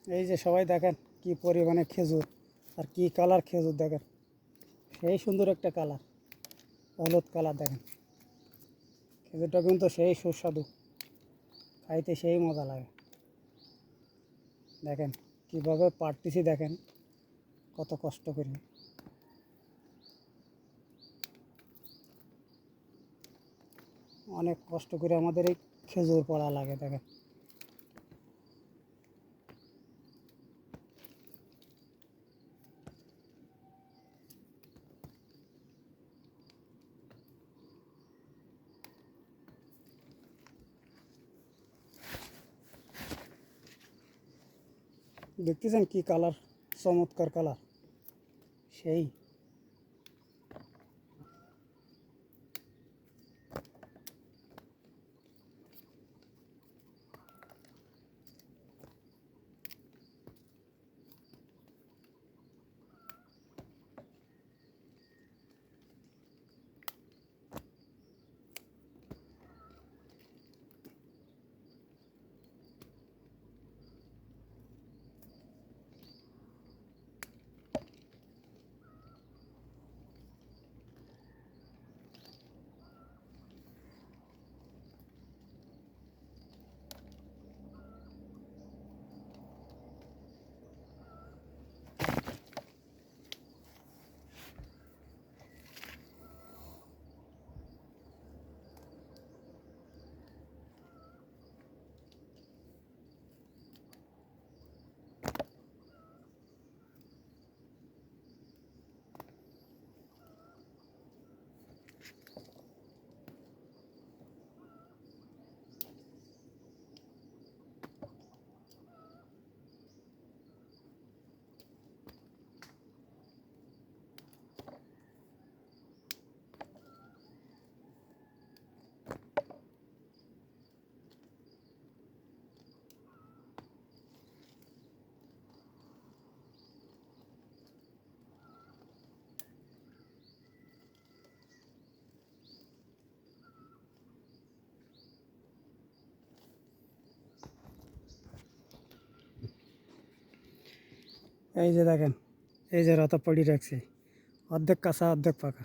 এই যে সবাই দেখেন কি পরিমাণে খেজুর আর কি কালার খেজুর দেখেন, সেই সুন্দর একটা কালার, হলুদ কালার দেখেন। খেজুরটা কিন্তু সেই সুস্বাদু, খাইতে সেই মজা লাগে। দেখেন কীভাবে পাড়তেছি, দেখেন কত কষ্ট করে। অনেক কষ্ট করে আমাদের এই খেজুর পড়া লাগে দেখেন। দেখতেছেন কি কালার, চমৎকার কালার সেই। এই যে দেখেন, এই যে রাতা পড়ি রাখছে, অর্ধেক কাঁচা অর্ধেক পাকা,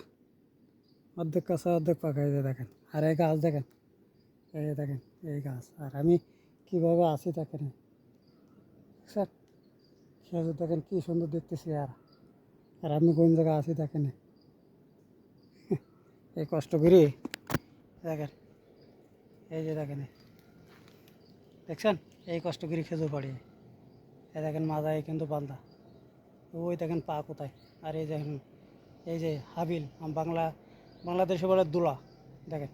অর্ধেক কাঁচা অর্ধেক পাকা। এই যে দেখেন, আর এই গাছ দেখেন, এই যে দেখেন এই গাছ, আর আমি কীভাবে আছি দেখেন স্যার। খেজুর দেখেন কি সুন্দর দেখতেছি, আর আমি কোন জায়গায় আছি দেখেন। এই কষ্ট করি দেখেন, এই যে দেখেন, দেখছেন এই কষ্ট করি খেজুর পাড়ি। এই দেখেন মাথায় কিন্তু বান্ধা, ওই দেখেন পা কোথায়। আর এই দেখেন, এই যে হাবিল, বাংলাদেশে বলে দুলা, দেখেন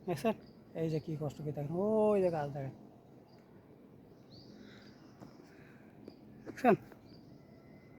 দেখছেন। এই যে কী কষ্ট করে দেখেন, ওই যে গাছ দেখেন, দেখছেন।